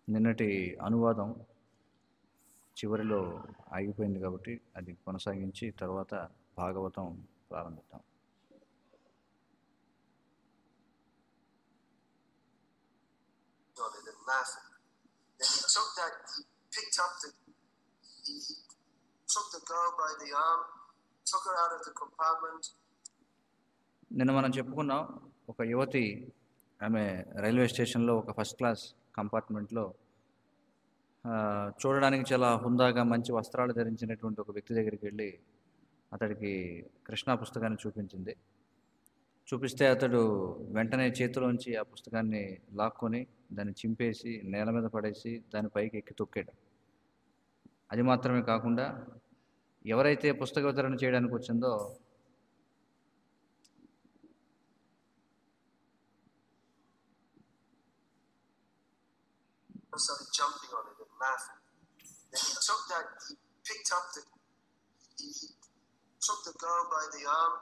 నిన్నటి అనువాదం చివరిలో ఆగిపోయింది కాబట్టి అది కొనసాగించి తర్వాత భాగవతం ప్రారంభిద్దాం. నిన్న మనం చెప్పుకున్నాం, ఒక యువతి ఆమె రైల్వే స్టేషన్లో ఒక ఫస్ట్ క్లాస్ కంపార్ట్మెంట్లో చూడడానికి చాలా హుందాగా మంచి వస్త్రాలు ధరించినటువంటి ఒక వ్యక్తి దగ్గరికి వెళ్ళి అతడికి కృష్ణా పుస్తకాన్ని చూపించింది. చూపిస్తే అతడు వెంటనే చేతిలోంచి ఆ పుస్తకాన్ని లాక్కొని దాన్ని చింపేసి నేల మీద పడేసి దాని పైకి ఎక్కి తొక్కాడు. అది మాత్రమే కాకుండా ఎవరైతే పుస్తక వితరణ చేయడానికి వచ్చిందో started jumping on it and laughing. Then he took the girl by the arm.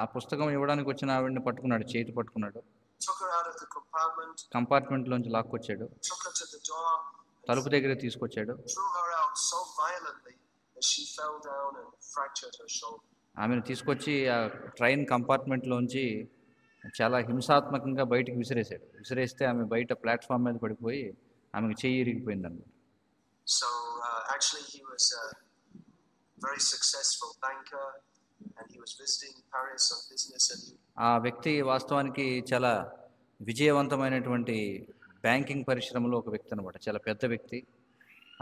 ఆ పుస్తకం ఇవ్వడానికి వచ్చిన ఆవిడని పట్టుకున్నాడు, చేతి పట్టుకున్నాడు. Took her out of the compartment లోంచి లాక్కొచ్చాడు. Took her to the door. తలుపు దగ్గర తీసుకొచ్చాడు. Threw her out so violently that she fell down and fractured her shoulder. ఆమెను తీసుకొచ్చి ఆ ట్రైన్ కంపార్ట్మెంట్ లోంచి చాలా హింసాత్మకంగా బయటికి విసిరేశాడు. విసిరేస్తే ఆమె బయట ప్లాట్ఫామ్ మీద పడిపోయి ఆమెకు చెయ్యి ఇరిగిపోయిందన్నమాట. So actually he was a very successful banker and he was visiting Paris on business and ఆ వ్యక్తి వాస్తవానికి చాలా విజయవంతమైనటువంటి బ్యాంకింగ్ పరిశ్రమలో ఒక వ్యక్తి అన్నమాట, చాలా పెద్ద వ్యక్తి.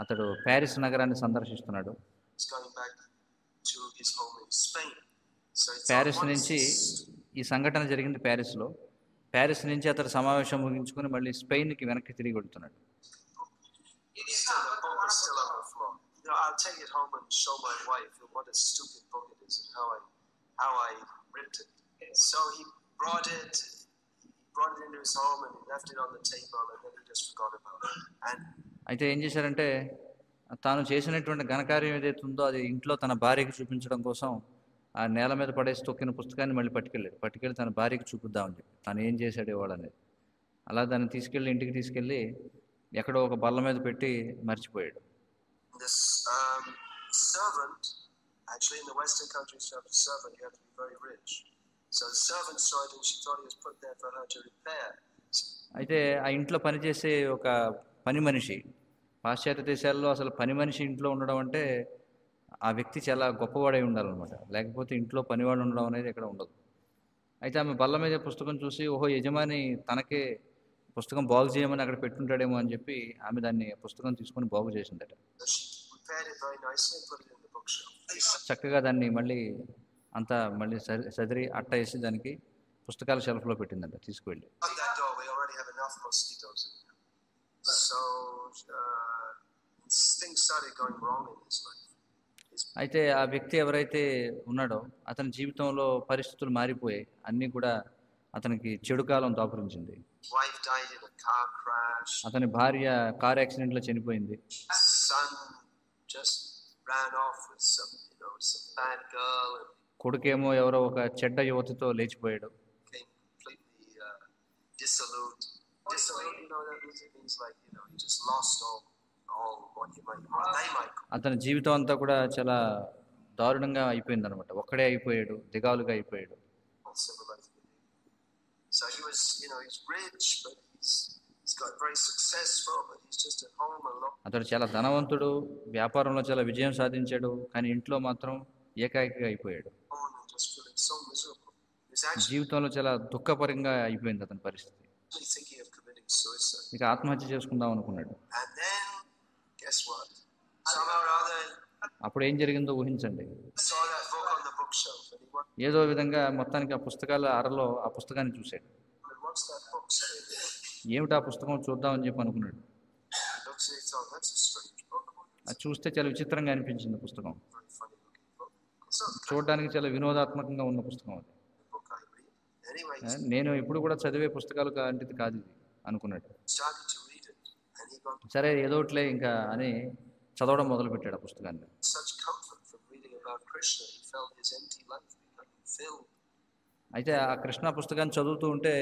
అతడు ప్యారిస్ నగరాన్ని సందర్శిస్తున్నాడు. ప్యారిస్ నుంచి ఈ సంఘటన జరిగింది ప్యారిస్లో. ప్యారిస్ నుంచి అతడు సమావేశం ముగించుకొని మళ్ళీ స్పెయిన్కి వెనక్కి తిరిగి వెళ్తున్నాడు. I'll take it home and show my wife what a stupid book it is and how I ripped it. So he brought it into his home and he left it on the table and then he just forgot about it. And అయితే ఏం చేశారంటే తాను చేసినటువంటి ఘనకార్యం ఏదైతే ఉందో అది ఇంట్లో తన భార్యకి చూపించడం కోసం ఆ నేల మీద పడేసి తొక్కిన పుస్తకాన్ని మళ్ళీ పట్టుకెళ్ళి తన భార్యకి చూపిద్దామని చెప్పి తను ఏం చేశాడు ఇవాళ అనేది. అలా దాన్ని తీసుకెళ్ళి ఇంటికి తీసుకెళ్ళి ఎక్కడో ఒక బల్ల మీద పెట్టి మర్చిపోయాడు. This servant, actually in the Western countries to have a servant you have to be very rich. So the servant saw it and she thought he was put there for her to repair. అయితే ఆ ఇంట్లో పనిచేసే ఒక పని మనిషి, పాశ్చాత్య దేశాల్లో అసలు పని మనిషి ఇంట్లో ఉండడం అంటే ఆ వ్యక్తి చాలా గొప్పవాడై ఉండాలన్నమాట, లేకపోతే ఇంట్లో పనివాడు ఉండడం అనేది ఎక్కడ ఉండదు. అయితే ఆమె బల్ల మీద పుస్తకం చూసి ఓహో యజమాని తనకే పుస్తకం బాగు చేయమని అక్కడ పెట్టుంటాడేమో అని చెప్పి ఆమె దాన్ని పుస్తకం తీసుకొని బాగు చేసిందట. చక్కగా దాన్ని మళ్ళీ సదిరి అట్ట వేసి దానికి పుస్తకాల షెల్ఫ్లో పెట్టిందంట తీసుకువెళ్ళి. అయితే ఆ వ్యక్తి ఎవరైతే ఉన్నాడో అతని జీవితంలో పరిస్థితులు మారిపోయాయి, అన్నీ కూడా అతనికి చెడు కాలం దాపురించింది. అతని భార్య కార్ యాక్సిడెంట్లో చనిపోయింది. కొడుకేమో ఎవరో ఒక చెడ్డ యువతితో లేచిపోయాడు. అతని జీవితం అంతా కూడా చాలా దారుణంగా అయిపోయింది అనమాట. ఒక్కడే అయిపోయాడు, దిగాలుగా అయిపోయాడు. So he was, he's rich, but he's got very successful, but he's just at home alone. అతడు చాలా ధనవంతుడు, వ్యాపారంలో చాలా విజయం సాధించాడు, కానీ ఇంట్లో మాత్రం ఏకాకిగా అయిపోయాడు. Just feeling so miserable. జీవితంలో చాలా దుఃఖపరంగా అయిపోయింది అతని పరిస్థితి. Thinking of committing suicide. ఇక ఆత్మహత్య చేసుకుందాం అనుకున్నాడు. And then guess what? Somehow or other అప్పుడు ఏం జరిగిందో ఊహించండి. saw that book on the bookshelf and he went, ఏదో విధంగా మొత్తానికి ఆ పుస్తకాల అరలో ఆ పుస్తకాన్ని చూశాడు. what's that book say? ఏమిటి ఆ పుస్తకం చూద్దామని చెప్పి అనుకున్నాడు. He looks at it, oh, that's a strange book. అది చూస్తే చాలా విచిత్రంగా అనిపించింది పుస్తకం. Very funny looking book. It's not the చూడడానికి చాలా వినోదాత్మకంగా ఉన్న పుస్తకం అది. book I read. Anyway, నేను ఇప్పుడు కూడా చదివే పుస్తకాలు లాంటిది కాదు ఇది అనుకున్నాడు. he started to read it and he got సరే ఏదోట్లే ఇంకా అని చదవడం మొదలుపెట్టాడు ఆ పుస్తకాన్ని. such comfort from reading about Krishna. He felt his empty life becoming filled. అయితే ఆ కృష్ణ పుస్తకాన్ని చదువుతూ ఉంటే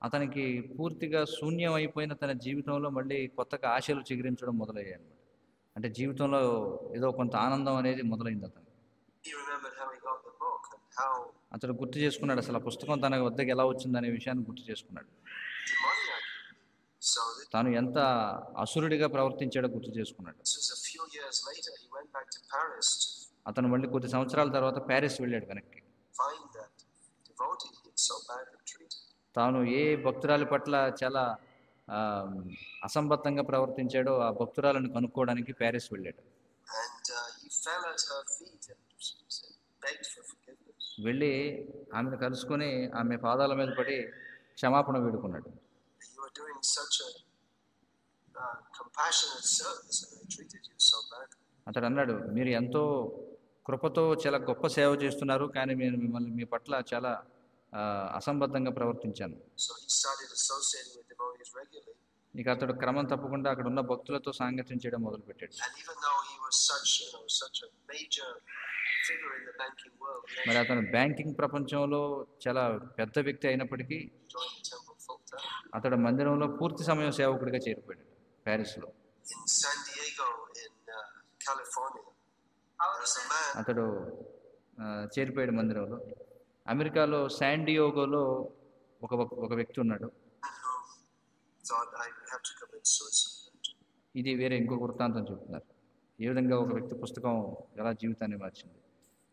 అతనికి పూర్తిగా శూన్యం అయిపోయిన తన జీవితంలో మళ్ళీ కొత్తగా ఆశలు చిగురించడం మొదలయ్యాయి అన్నమాట. అంటే జీవితంలో ఏదో కొంత ఆనందం అనేది మొదలైంది అతనికి. He remembered how he got the book and how అతడు గుర్తు చేసుకున్నాడు, అసలు ఆ పుస్తకం తన వద్దకు ఎలా వచ్చిందనే విషయాన్ని గుర్తు చేసుకున్నాడు. demoniac he was. So తాను ఎంత అసురుడిగా ప్రవర్తించాడో గుర్తు చేసుకున్నాడు. this was a few years later. He went back to Paris to అతను మళ్ళీ కొద్ది సంవత్సరాల తర్వాత ప్యారిస్ వెళ్ళాడు వెనక్కి. find that devotee he had so badly treated. తాను ఏ భక్తురాలి పట్ల చాలా అసంబద్ధంగా ప్రవర్తించాడో ఆ భక్తురాలను కనుక్కోవడానికి ప్యారిస్ వెళ్ళాడు. And he fell at her feet and begged for forgiveness. వెళ్ళి ఆమెను కలుసుకొని ఆమె పాదాల మీద పడి క్షమాపణ వేడుకున్నాడు. You were doing such a compassionate service and I treated you so badly. అతడు అన్నాడు, మీరు ఎంతో కృపతో చాలా గొప్ప సేవ చేస్తున్నారు, కానీ నేను మిమ్మల్ని మీ పట్ల చాలా అసంబద్ధంగా ప్రవర్తించాను. So he started associating with devotees regularly. ఇక అతడు క్రమం తప్పకుండా అక్కడ ఉన్న భక్తులతో సాంగత్యం చేయడం మొదలుపెట్టాడు. And even though he was such a major figure in the banking world, he మరి అతను బ్యాంకింగ్ ప్రపంచంలో చాలా పెద్ద వ్యక్తి అయినప్పటికీ joined the temple full time. అతడు మందిరంలో పూర్తి సమయం సేవకుడిగా చేరిపోయాడు ప్యారిస్లో. In San Diego in California, there was a man అతడు చేరిపోయాడు మందిరంలో. అమెరికాలో శాన్ డియోగోలో ఒక వ్యక్తి ఉన్నాడు. who thought I have to commit suicide. ఇది వేరే ఇంకొక వృత్తాంతం చెప్తున్నారు, ఏ విధంగా ఒక వ్యక్తి పుస్తకం ఎలా జీవితాన్ని మార్చింది.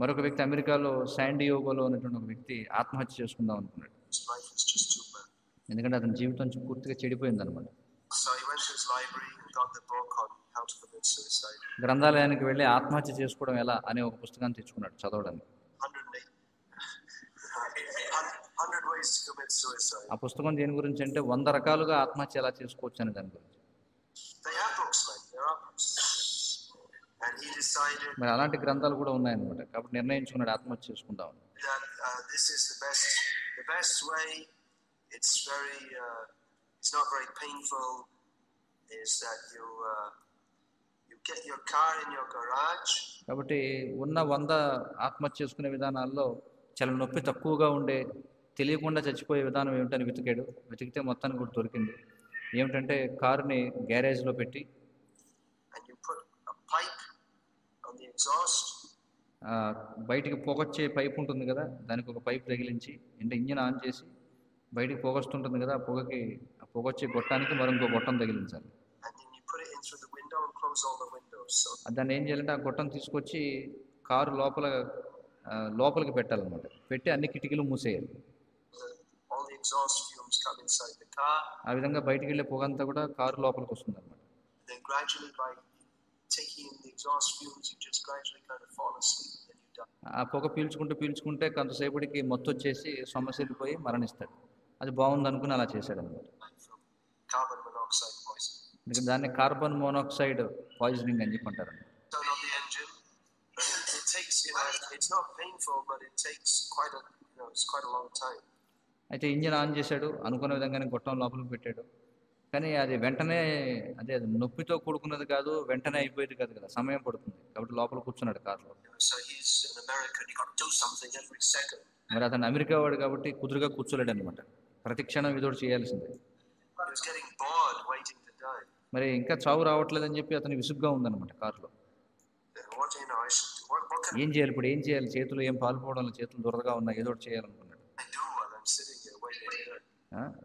మరొక వ్యక్తి అమెరికాలో శాన్ డియోగోలో ఉన్నటువంటి ఒక వ్యక్తి ఆత్మహత్య చేసుకుందాం అనుకున్నాడు. His life was just too bad. ఎందుకంటే అతని జీవితం పూర్తిగా చెడిపోయింది అనమాట. So he went to his library and got the book on how to commit suicide. గ్రంథాలయానికి వెళ్ళి ఆత్మహత్య చేసుకోవడం ఎలా అనే ఒక పుస్తకాన్ని తెచ్చుకున్నాడు చదవడానికి. 100 ways to commit suicide. ఆ పుస్తకం దేని గురించి అంటే 100 రకాలుగా ఆత్మహత్య ఎలా చేసుకోవచ్చు అనే దాని గురించి. They have books like there are books. And he decided మరి అలాంటి గ్రంథాలు కూడా ఉన్నాయన్నమాట. కాబట్టి నిర్ణయించుకున్నాడు ఆత్మహత్య చేసుకుందాం. that this is the best way. It's very it's not very painful. Is that you get your car in your garage. కాబట్టి ఉన్న 100 ఆత్మహత్య చేసుకునే విధానాల్లో చాలా నొప్పి తక్కువగా ఉండే, తెలియకుండా చచ్చిపోయే విధానం ఏమిటని వెతికితే మొత్తానికి కూడా దొరికింది. ఏమిటంటే కారుని గ్యారేజ్లో పెట్టి and you put a pipe on the exhaust. బయటికి పొగొచ్చే పైప్ ఉంటుంది కదా, దానికి ఒక పైప్ తగిలించి అంటే ఇంజిన్ ఆన్ చేసి బయటికి పొగొస్తుంటుంది కదా, ఆ పొగొచ్చే గొట్టానికి మరొక గొట్టం తగిలించాలి. And then you put it in through the window and close all the windows. So దాన్ని ఏం చేయాలంటే ఆ గొట్టం తీసుకొచ్చి కారు లోపలికి పెట్టాలన్నమాట. పెట్టి అన్ని కిటికీలు మూసేయాలి. all the exhaust fumes come inside the car. ఆ విధంగా బయటికి వెళ్ళే పొగ అంతా కూడా కారు లోపలికి వస్తుంది అనమాట. Then gradually by taking in the exhaust fumes, you just gradually kind of fall asleep and then you die. ఆ పొగ పీల్చుకుంటే కొంతసేపటికి మొత్తం వచ్చేసి సొమ్మసిల్లిపోయి మరణిస్తాడు. అది బాగుంది అనుకుని అలా చేశాడు అనమాట. From carbon monoxide poisoning. ఎందుకంటే దాన్ని కార్బన్ మోనాక్సైడ్ పాయిజనింగ్ అని చెప్పి అంటారు. Turn on the engine. It takes, it's not painful, but it takes it's quite a long time. అయితే ఇంజిన్ ఆన్ చేశాడు, అనుకున్న విధంగానే గొట్టం లోపలికి పెట్టాడు. కానీ అది వెంటనే అది నొప్పితో కూడుకున్నది కాదు, వెంటనే అయిపోయేది కాదు కదా, సమయం పడుతుంది. కాబట్టి లోపల కూర్చున్నాడు కారులో. So he's an American. You got to do something every second. మరి అతను అమెరికా వాడు కాబట్టి కుదురుగా కూర్చోలేడు అనమాట. ప్రతి క్షణం ఇదోటి చేయాల్సిందే. He was getting bored waiting to die. మరి ఇంకా చావు రావట్లేదని చెప్పి అతను విసుగ్గా ఉందన్నమాట కారులో. What I should do? What can ఏం చేయాలి ఇప్పుడు, ఏం చేయాలి, చేతులు ఏం పాల్పోవడం, చేతులు దురదగా ఉన్నాయి, ఏదో ఒకటి చేయాలనుకున్నాడు. I do while I'm sitting here waiting to die?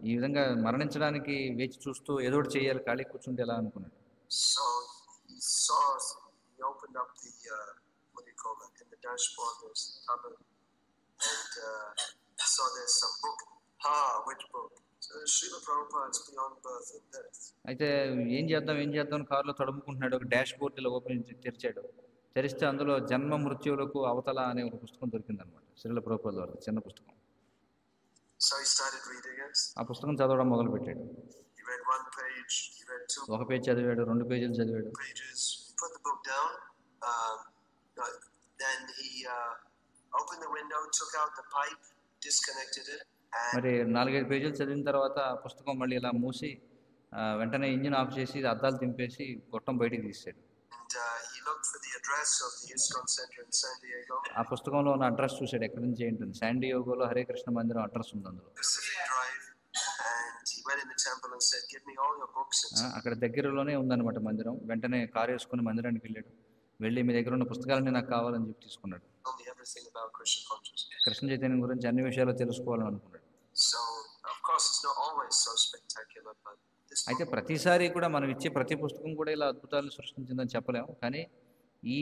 ఈ విధంగా మరణించడానికి వేచి చూస్తూ ఏదో ఒకటి చేయాలి, ఖాళీ కూర్చుంటే ఎలా అనుకున్నాడు. So he opened up the what do you call that? In the dashboard there's the cupboard, and saw there's some book. Which book? So Srila Prabhupada's Beyond Birth and Death. అయితే ఏం చేద్దాం కారులో తడుముకుంటున్నాడు. ఒక డాష్ బోర్డ్ ఇలా తెరిస్తే అందులో జన్మ మృత్యువులకు అవతల అనే ఒక పుస్తకం దొరికిందనమాట. శ్రీల ప్రభుపాద వారి చిన్న పుస్తకం. So he started reading it. ఆ పుస్తకం చదవడం మొదలు పెట్టాడు. He read one page, he read two ఒక పేజ్ చదివాడు, 2 పేజీలు చదివాడు. pages. He put the book down. Then he opened the window, took out the pipe, disconnected it. మరి 4-5 పేజీలు చదివిన తర్వాత ఆ పుస్తకం మళ్ళీ ఇలా మూసి వెంటనే ఇంజిన్ ఆఫ్ చేసి అద్దాలు తింపేసి గొట్టం బయటికి తీసాడు. He looked for the address of the ISKCON Center in San Diego. ఆ పుస్తకంలో ఉన్న అడ్రస్ చూశాడు, ఎక్కడి నుంచి ఏంటుంది. శాన్ డియోగోలో హరే కృష్ణ మందిరం అడ్రస్ ఉంది అందులో. Pacific Drive. went in the temple and said, "Give me all your books." And అక్కడ దగ్గరలోనే ఉందన్నమాట మందిరం. వెంటనే కారు వేసుకుని మందిరానికి వెళ్ళాడు. వెళ్ళి మీ దగ్గర ఉన్న పుస్తకాలన్నీ నాకు కావాలని చెప్పి తీసుకున్నాడు. told me everything about Krishna consciousness. Krishna చైతన్యం గురించి అన్ని విషయాలు తెలుసుకోవాలని అనుకున్నాడు. So, of course, it's not always so spectacular, but this అయితే book ప్రతిసారి కూడా మనం ఇచ్చే ప్రతి పుస్తకం కూడా ఇలా అద్భుతాలను సృష్టించిందని చెప్పలేము. కానీ ఈ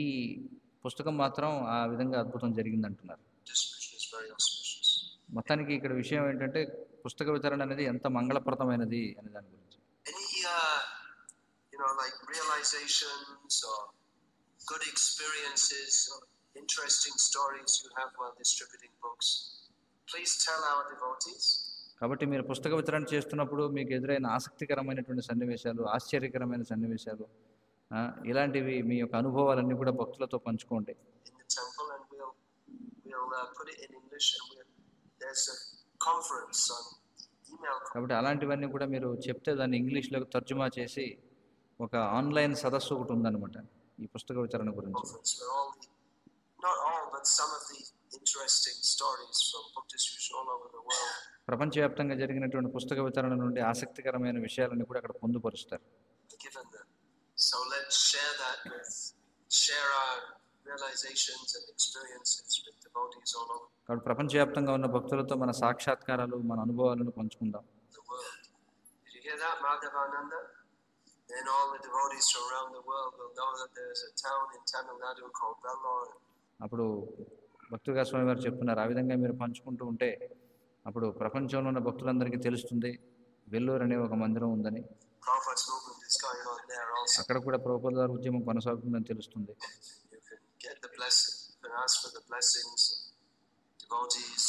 పుస్తకం మాత్రం ఆ విధంగా అద్భుతం జరిగింది అంటున్నారు. distribution is very auspicious. మొత్తానికి ఇక్కడ విషయం ఏంటంటే పుస్తక వితరణ అనేది ఎంత మంగళప్రదమైనది అనే దాని గురించి. Any, like realizations or good experiences or interesting stories you have while distributing books, please tell our devotees. కాబట్టి మీరు పుస్తక వితరణ చేస్తున్నప్పుడు మీకు ఎదురైన ఆసక్తికరమైనటువంటి సన్నివేశాలు, ఆశ్చర్యకరమైన సన్నివేశాలు, ఇలాంటివి మీ యొక్క అనుభవాలన్నీ కూడా భక్తులతో పంచుకోండి. In the temple, and we'll put it in English, and there's a conference on email. కాబట్టి అలాంటివన్నీ కూడా మీరు చెప్తే దాన్ని ఇంగ్లీష్లోకి తర్జుమా చేసి ఒక ఆన్లైన్ సదస్సు ఒకటి ఉందన్నమాట ఈ పుస్తక వితరణ గురించి. Conference where not all, but some of the interesting stories from book distribution all over the world. ప్రపంచవ్యాప్తంగా జరిగినటువంటి పుస్తక వితరణ నుండి ఆసక్తికరమైన విషయాలను కూడా అక్కడ పొందుపరుస్తారు. Given them. So let's share our realizations and experiences with devotees all over కాబట్టి ప్రపంచవ్యాప్తంగా ఉన్న భక్తులతో మన సాక్షాత్కారాలు, మన అనుభవాలను పంచుకుందాం. the world. Did you hear that, Madhavananda? Then all the devotees from around the world will know that there's a town in Tamil Nadu called Vellore. అప్పుడు భక్తుగా స్వామి వారు చెప్తున్నారు, ఆ విధంగా మీరు పంచుకుంటూ ఉంటే అప్పుడు ప్రపంచంలో ఉన్న భక్తులందరికీ తెలుస్తుంది వెల్లూరు అనే ఒక మందిరం ఉందని. Prabhupada's movement is going on there also. అక్కడ కూడా ప్రభుపాద గారి ఉద్యమం కొనసాగుతుందని తెలుస్తుంది. You can get the blessing, you can ask for the blessings of devotees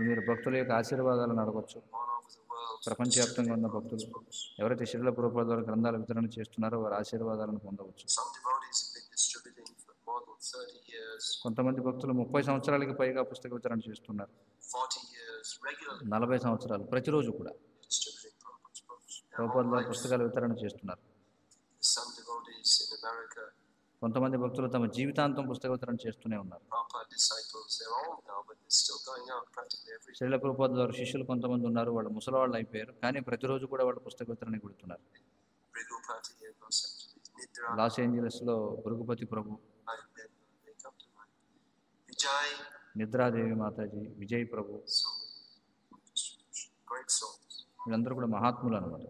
మీరు భక్తుల యొక్క ఆశీర్వాదాలను అడగొచ్చు. all over the world. ప్రపంచవ్యాప్తంగా ఉన్న భక్తులు ఎవరైతే శ్రీల ప్రభుపాద వారి గ్రంథాల వితరణ చేస్తున్నారో వారి ఆశీర్వాదాలను పొందవచ్చు. Some devotees have been distributing for more than 30 years, కొంతమంది భక్తులు 30 సంవత్సరాలకి పైగా పుస్తక వితరణ చేస్తున్నారు. 40 years regularly 40 సంవత్సరాలు ప్రతిరోజు కూడా distributing Prabhupada's books. ప్రభుపాద వారి పుస్తకాల వితరణ చేస్తున్నారు. Some devotees in America, కొంతమంది భక్తులు తమ జీవితాంతం పుస్తక వితరణ చేస్తూనే ఉన్నారు. Prabhupada disciples, they're old now, but they're still going out practically every day. Srila Prabhupada వారి శిష్యులు కొంతమంది ఉన్నారు, వాళ్ళు ముసలివాళ్ళు అయిపోయారు, కానీ ప్రతిరోజు కూడా వాళ్ళు పుస్తక వితరణ కొడుతున్నారు. Brigupati in Los Angeles, Nidra, Los ఏంజలస్లో Bhrigupati Prabhu, they come to mind. Vijay, Nidradevi Mataji, Vijay Prabhu, so many great souls. వీళ్ళందరూ కూడా మహాత్ములు అనమాట.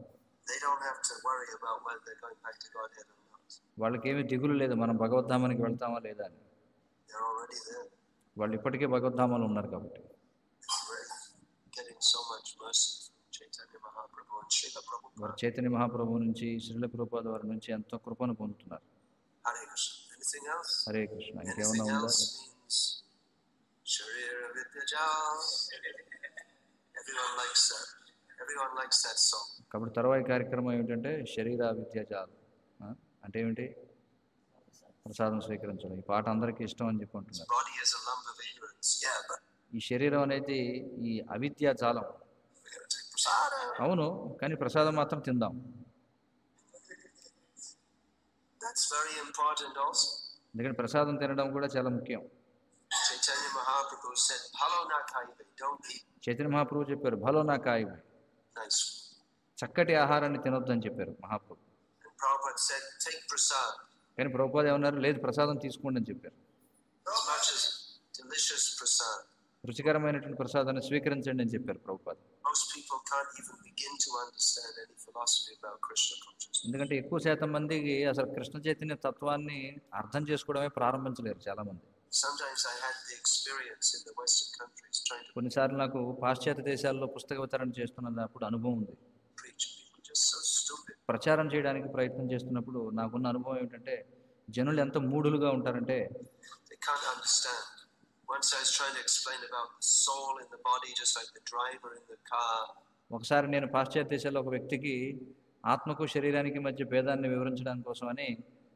They don't have to worry about whether they're going back to Godhead or not. వాళ్ళకి ఏమీ దిగులు లేదు మనం భగవద్ధామానికి వెళ్తామా లేదా అని. They're already there. వాళ్ళు ఇప్పటికే భగవద్ధామాలు ఉన్నారు కాబట్టి. They're getting so much mercy from Chaitanya Mahaprabhu and Srila Prabhupada. వారు చైతన్య మహాప్రభు నుంచి, శ్రీల ప్రభుపాద వారి నుంచి ఎంతో కృపను పొందుతున్నారు. Hare Krishna. Anything else? Hare Krishna. ఇంకేమన్నా Anything ఉందా? else means Sharira Vidyajal. Everyone likes that. Everyone likes that song. కాబట్టి తర్వాయి కార్యక్రమం ఏమిటంటే శరీర విద్యాజాలు. అంటే ఏమిటి? ప్రసాదం స్వీకరించడం. ఈ పాట అందరికీ ఇష్టం అని చెప్పి అంటున్నారు. Body is a lump of ignorance. Yeah, but ఈ శరీరం అనేది ఈ అవిద్యాజాలం. we're going to take prasada. అవును, కానీ ప్రసాదం మాత్రం తిందాం. That's very important also. ఎందుకంటే ప్రసాదం తినడం కూడా చాలా ముఖ్యం. Chaitanya Mahaprabhu said, "Phalo na khaive." Don't eat Chaitanya Mahaprabhu చెప్పారు, భలో నా కాయి, nice. చక్కటి ఆహారాన్ని తినొద్దని చెప్పారు మహాప్రభు. And Prabhupada said, "Take prasad. కానీ ప్రభుపాద ఏమన్నారు, లేదు ప్రసాదం తీసుకోండి అని చెప్పారు. As much as delicious prasad." రుచికరమైనటువంటి ప్రసాదాన్ని స్వీకరించండి అని చెప్పారు Prabhupada. Most people can't even begin to understand any philosophy about Krishna consciousness. ఎందుకంటే ఎక్కువ శాతం మందికి అసలు కృష్ణ చైతన్య తత్వాన్ని అర్థం చేసుకోవడమే ప్రారంభించలేరు చాలా మంది. Sometimes I had the experience in the Western countries trying to కొన్నిసార్లు నాకు పాశ్చాత్య దేశాల్లో పుస్తక వితరణ చేస్తున్నప్పుడు అనుభవం ఉంది. preach. People just so stupid. ప్రచారం చేయడానికి ప్రయత్నం చేస్తున్నప్పుడు నాకున్న అనుభవం ఏమిటంటే జనులు ఎంత మూఢులుగా ఉంటారంటే They can't understand. Once I was trying to explain about the soul in the body, just like the driver in the car. ఒకసారి నేను పాశ్చాత్య దేశాల్లో ఒక వ్యక్తికి ఆత్మకు శరీరానికి మధ్య భేదాన్ని వివరించడానికి కోసం అని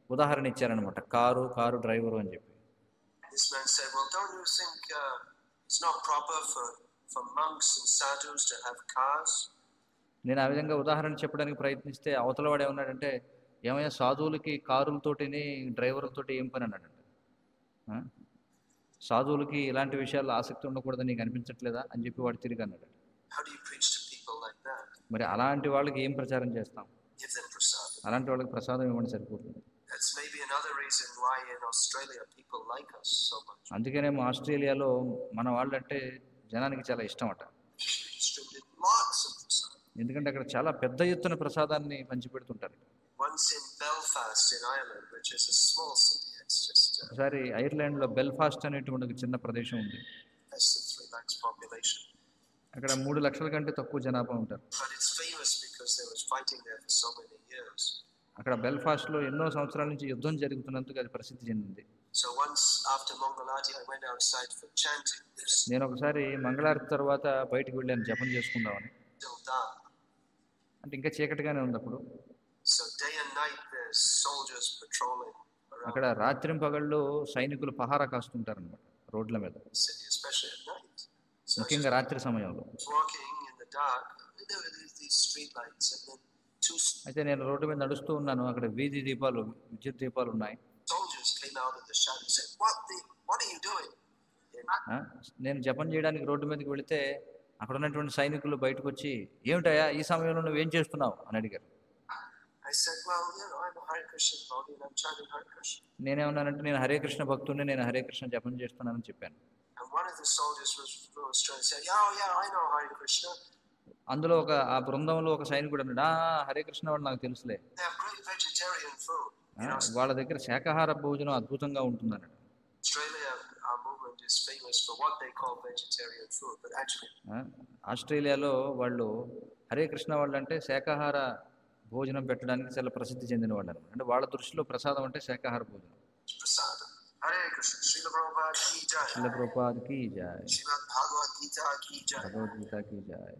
ఉదాహరణ ఇచ్చారనమాట, కారు డ్రైవరు అని చెప్పి. This man said, "Well, don't you think it's not proper for monks and sadhus to have cars?" నేను ఆ విధంగా ఉదాహరణ చెప్పడానికి ప్రయత్నిస్తే అవతల వాడు ఏమన్నాడంటే, ఏమయ్యా సాధువులకి కారులతోటిని డ్రైవర్లతోటి ఏం పని అన్నాడంట. సాధువులకి ఇలాంటి విషయాల్లో ఆసక్తి ఉండకూడదని నీకు అనిపించట్లేదా అని చెప్పి వాడు తిరిగి అన్నాడు. How do you preach to people like that? మరి అలాంటి వాళ్ళకి ఏం ప్రచారం చేస్తాం? Give them prasadam. అలాంటి వాళ్ళకి ప్రసాదం ఇవ్వండి సరిపోతుంది. That's maybe another reason why in Australia people like us so much. అందుకేనేమో ఆస్ట్రేలియాలో మన వాళ్ళంటే జనానికి చాలా ఇష్టం అట. We distributed lots of prasadam. ఎందుకంటే అక్కడ చాలా పెద్ద ఎత్తున ప్రసాదాన్ని పంచిపెడుతుంటారు. Once in Belfast in Ireland, which is a small city, it's just ఒకసారి ఐర్లాండ్లో బెల్ఫాస్ట్ అనేటువంటి ఒక చిన్న ప్రదేశం ఉంది. less than 3 lakhs population. అక్కడ 3 లక్షల కంటే తక్కువ జనాభా ఉంటారు. But it's famous because there was fighting there for so many years. అక్కడ బెల్ఫాస్ట్లో ఎన్నో సంవత్సరాల నుంచి యుద్ధం జరుగుతున్నందుకు అది ప్రసిద్ధి చెందింది. So once after Mangalati, I went outside for chanting. There's నేను ఒకసారి మంగళారతి తర్వాత బయటికి వెళ్ళాను జపం చేసుకుందామని. still dark. అంటే ఇంకా చీకటిగానే ఉంది అప్పుడు. So day and night there's soldiers patrolling around అక్కడ రాత్రింపగళ్ళు సైనికులు పహారా కాస్తుంటారనమాట రోడ్ల మీద, the city, especially at night. So I was ముఖ్యంగా రాత్రి సమయంలో. just walking in the dark. There were these street lights, and then two అయితే నేను రోడ్డు మీద నడుస్తూ ఉన్నాను, అక్కడ వీధి దీపాలు, విద్యుత్ దీపాలు ఉన్నాయి. soldiers came out of the shadow and said, What are you doing? And నేను జపం చేయడానికి రోడ్డు మీదకి వెళితే అక్కడ ఉన్నటువంటి సైనికులు బయటకు వచ్చి, ఏమిటయ్యా ఈ సమయంలో నువ్వేం చేస్తున్నావు అని అడిగారు. I said, well, I'm a Hare Krishna devotee and I'm chanting Hare Krishna. నేనేమన్నానంటే నేను హరే కృష్ణ భక్తుడిని, నేను హరే కృష్ణ జపం చేస్తున్నానని చెప్పాను. And one of the soldiers was trying to say, yeah, I know Hare Krishna. అందులో ఆ బృందంలో ఒక సైనికుడు అన్నాడు, హరే కృష్ణ వాడు నాకు తెలుసులే, They have great vegetarian food. వాళ్ళ దగ్గర శాకాహార భోజనం అద్భుతంగా ఉంటుందన్నాడు. Australia, our movement is famous for what they call vegetarian food, but actually ఆస్ట్రేలియాలో వాళ్ళు హరే కృష్ణ వాళ్ళు అంటే శాకాహార భోజనం పెట్టడానికి చాలా ప్రసిద్ధి చెందిన వాళ్ళు అనమాట. అంటే వాళ్ళ దృష్టిలో ప్రసాదం అంటే శాకాహార భోజనం. it's prasadam. Hare Krishna. Srila Prabhupada ki jai. Srila Prabhupada కీ జై, Srimad Bhagavad Gita ki jai. Bhagavad Gita కీ జై.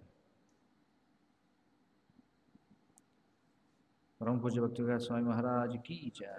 పరమ పూజ్య భక్తిగా స్వామి మహారాజ్ కీ జై.